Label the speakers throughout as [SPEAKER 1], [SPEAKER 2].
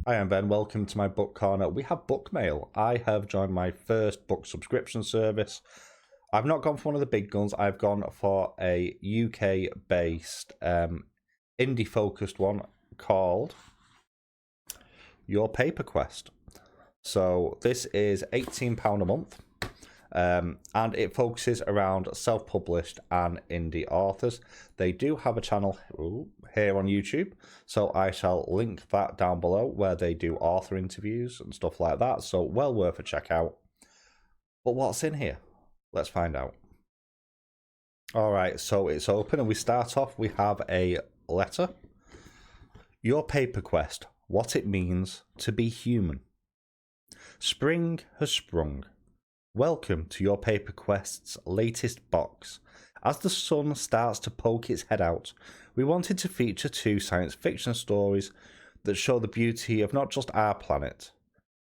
[SPEAKER 1] Hi, I'm Ben. Welcome to my book corner. We have book mail. I have joined my first book subscription service. I've not gone for one of the big guns. I've gone for a UK-based, indie-focused one called Your Paper Quest. So this is £18 a month, and it focuses around self-published and indie authors. They do have a channel here on YouTube, so I shall link that down below where they do author interviews and stuff like that, so well worth a check out. But what's in here? Let's find out. Alright, so it's open and we start off, we have a letter. Your Paper Quest, what it means to be human. Spring has sprung. Welcome to Your Paper Quest's latest box. As the sun starts to poke its head out, we wanted to feature 2 science fiction stories that show the beauty of not just our planet,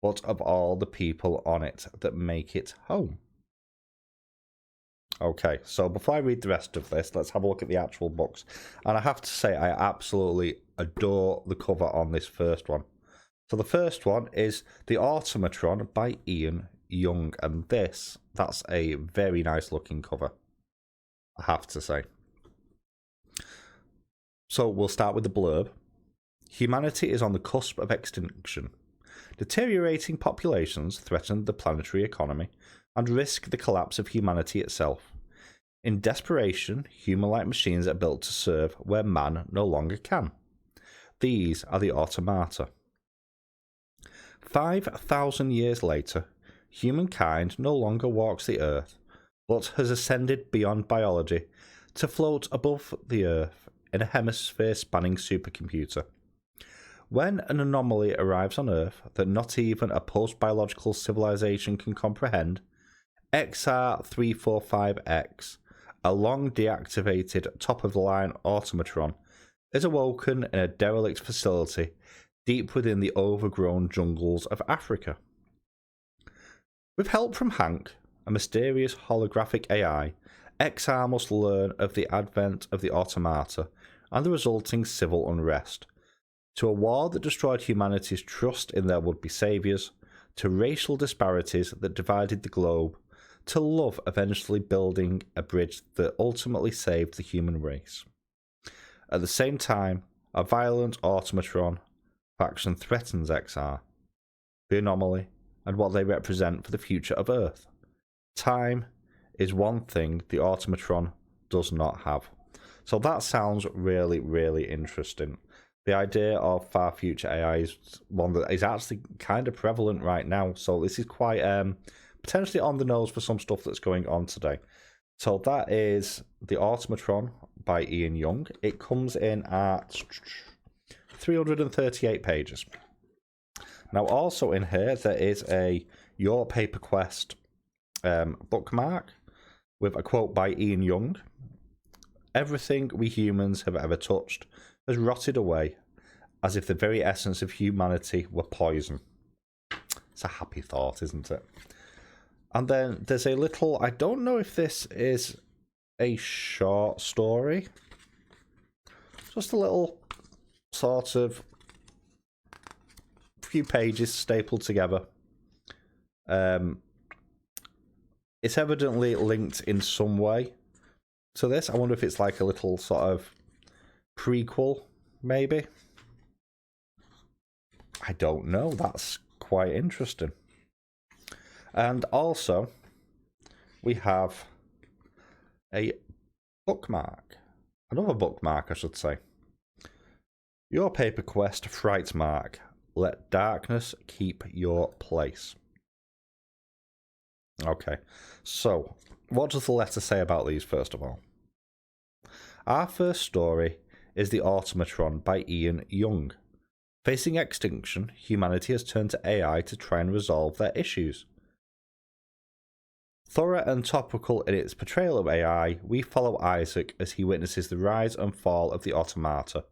[SPEAKER 1] but of all the people on it that make it home. Okay, so before I read the rest of this, let's have a look at the actual books. And I have to say, I absolutely adore the cover on this first one. So the first one is The Automatron by Ian Young, and that's a very nice looking cover, I have to say. So we'll start with the blurb. Humanity is on the cusp of extinction. Deteriorating populations threaten the planetary economy and risk the collapse of humanity itself. In desperation, human-like machines are built to serve where man no longer can. These are the automata. 5,000 years later, humankind no longer walks the earth, but has ascended beyond biology to float above the earth in a hemisphere-spanning supercomputer. When an anomaly arrives on Earth that not even a post-biological civilization can comprehend, XR345X, a long-deactivated top-of-the-line automatron, is awoken in a derelict facility deep within the overgrown jungles of Africa. With help from Hank, a mysterious holographic AI, XR must learn of the advent of the automata and the resulting civil unrest, to a war that destroyed humanity's trust in their would-be saviours, to racial disparities that divided the globe, to love eventually building a bridge that ultimately saved the human race. At the same time, a violent automatron faction threatens XR, the anomaly, and what they represent for the future of Earth. Time is one thing the automatron does not have. So that sounds really, really interesting. The idea of far future AI is one that is actually kind of prevalent right now. So this is quite potentially on the nose for some stuff that's going on today. So that is The Automatron by Ian Young. It comes in at 338 pages. Now also in here there is a Your Paper Quest bookmark with a quote by Ian Young. Everything we humans have ever touched has rotted away, as if the very essence of humanity were poison. It's a happy thought, isn't it? And then there's a little, I don't know if this is a short story, just a little sort of few pages stapled together. It's evidently linked in some way to this. I wonder if it's like a little sort of prequel, maybe. I don't know. That's quite interesting. And also, we have a bookmark. Another bookmark, I should say. Your Paper Quest Fright Mark. Let darkness keep your place. Okay, so what does the letter say about these, first of all? Our first story is The Automatron by Ian Young. Facing extinction, humanity has turned to AI to try and resolve their issues. Thorough and topical in its portrayal of AI, we follow Isaac as he witnesses the rise and fall of the automata.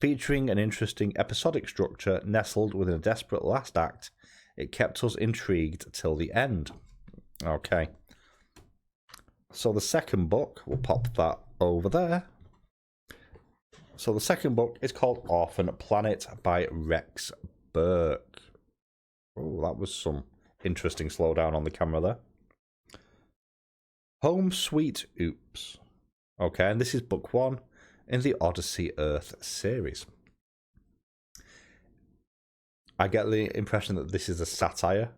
[SPEAKER 1] Featuring an interesting episodic structure nestled within a desperate last act, it kept us intrigued till the end. Okay. So the second book, we'll pop that over there. So the second book is called Orphan Planet by Rex Burke. Oh, that was some interesting slowdown on the camera there. Home Sweet Oops. Okay, and this is book 1 in the Odyssey Earth series. I get the impression that this is a satire,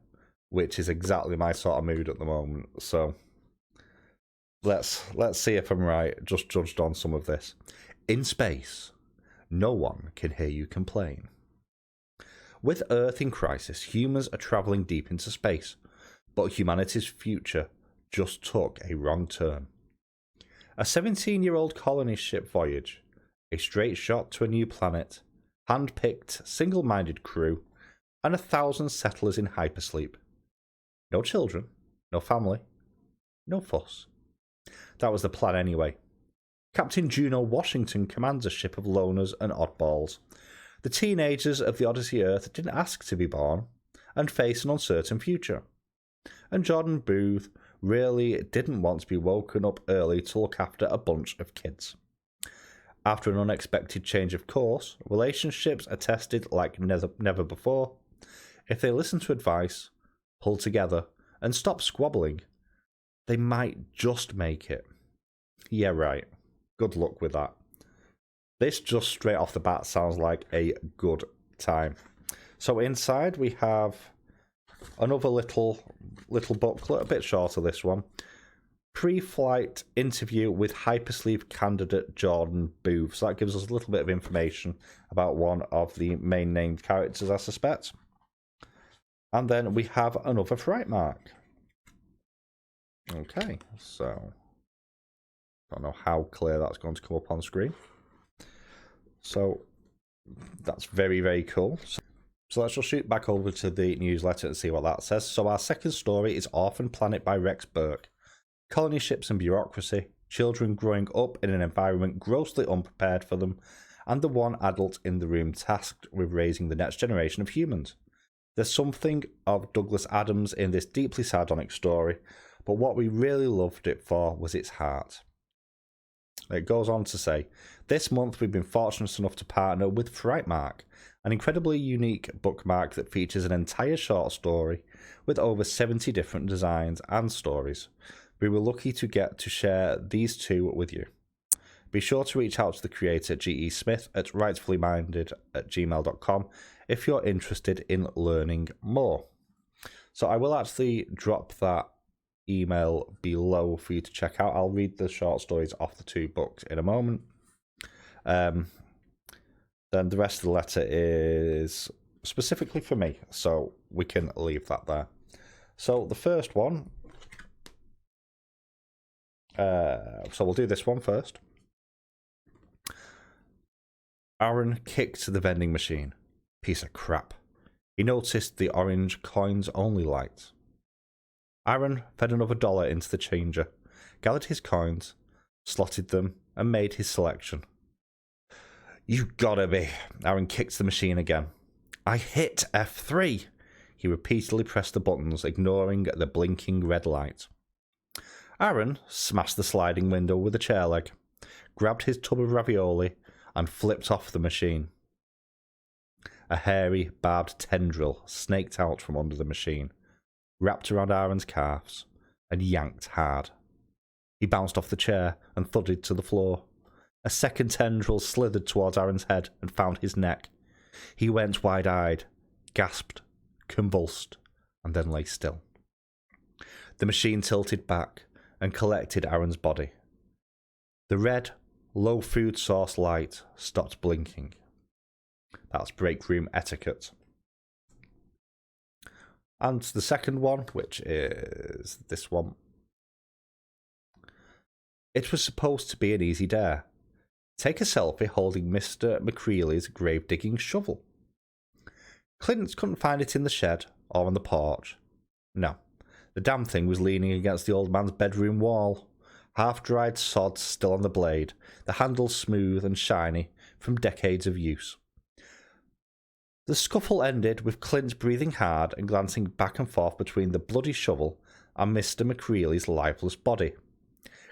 [SPEAKER 1] which is exactly my sort of mood at the moment. So let's see if I'm right. Just judged on some of this. In space, no one can hear you complain. With Earth in crisis, humans are travelling deep into space, but humanity's future just took a wrong turn. A 17-year-old colony ship voyage, a straight shot to a new planet, hand-picked, single-minded crew, and 1,000 settlers in hypersleep. No children, no family, no fuss. That was the plan anyway. Captain Juno Washington commands a ship of loners and oddballs. The teenagers of the Odyssey Earth didn't ask to be born and face an uncertain future. And Jordan Booth really didn't want to be woken up early to look after a bunch of kids. After an unexpected change of course, relationships are tested like never before. If they listen to advice, pull together, and stop squabbling, they might just make it. Yeah, right. Good luck with that. This just straight off the bat sounds like a good time. So inside we have another little booklet, a bit shorter this one. Pre-flight interview with hypersleep candidate Jordan Booth. So that gives us a little bit of information about one of the main named characters, I suspect. And then we have another fright mark. Okay, so don't know how clear that's going to come up on screen. So that's very, very cool. So let's just shoot back over to the newsletter and see what that says. So our second story is Orphan Planet by Rex Burke. Colony ships and bureaucracy, children growing up in an environment grossly unprepared for them, and the one adult in the room tasked with raising the next generation of humans. There's something of Douglas Adams in this deeply sardonic story, but what we really loved it for was its heart. It goes on to say, this month we've been fortunate enough to partner with Frightmark, an incredibly unique bookmark that features an entire short story with over 70 different designs and stories. We were lucky to get to share these two with you. Be sure to reach out to the creator G.E. Smith at rightfullyminded@gmail.com if you're interested in learning more. So I will actually drop that email below for you to check out. I'll read the short stories off the two books in a moment. Then the rest of the letter is specifically for me, so we can leave that there. So the first one, so we'll do this one first. Aaron kicked the vending machine. Piece of crap. He noticed the orange coins only light. Aaron fed another $1 into the changer, gathered his coins, slotted them, and made his selection. You gotta be. Aaron kicked the machine again. I hit F3. He repeatedly pressed the buttons, ignoring the blinking red light. Aaron smashed the sliding window with a chair leg, grabbed his tub of ravioli, and flipped off the machine. A hairy, barbed tendril snaked out from under the machine, wrapped around Aaron's calves, and yanked hard. He bounced off the chair and thudded to the floor. A second tendril slithered towards Aaron's head and found his neck. He went wide-eyed, gasped, convulsed, and then lay still. The machine tilted back and collected Aaron's body. The red, low food source light stopped blinking. That's break room etiquette. And the second one, which is this one. It was supposed to be an easy dare. Take a selfie holding Mr. McCreely's grave-digging shovel. Clint couldn't find it in the shed or on the porch. No, the damn thing was leaning against the old man's bedroom wall. Half-dried sod still on the blade, the handle smooth and shiny from decades of use. The scuffle ended with Clint breathing hard and glancing back and forth between the bloody shovel and Mr. McCreely's lifeless body.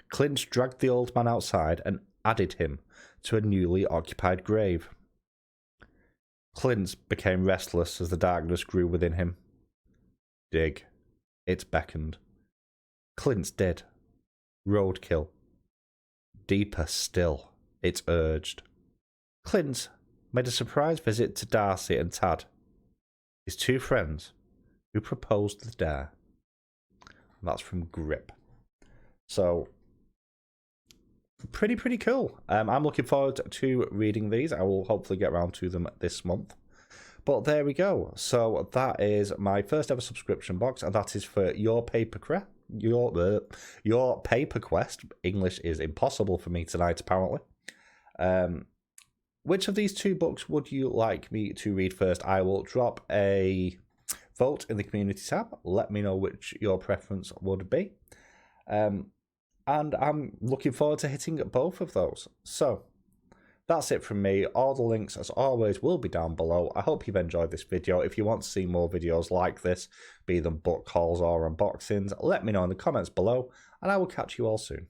[SPEAKER 1] Clint dragged the old man outside and added him to a newly occupied grave. Clint became restless as the darkness grew within him. Dig. It beckoned. Clint's dead. Roadkill. Deeper still, it urged. Clint made a surprise visit to Darcy and Tad, his two friends, who proposed the dare. And that's from Grip. So, pretty cool. I'm looking forward to reading these. I will hopefully get around to them this month. But there we go. So that is my first ever subscription box, and that is for Your Paper Quest. English is impossible for me tonight, apparently. Which of these two books would you like me to read first? I will drop a vote in the community tab. Let me know which your preference would be. And I'm looking forward to hitting both of those. So that's it from me. All the links, as always, will be down below. I hope you've enjoyed this video. If you want to see more videos like this, be them book hauls or unboxings, let me know in the comments below, and I will catch you all soon.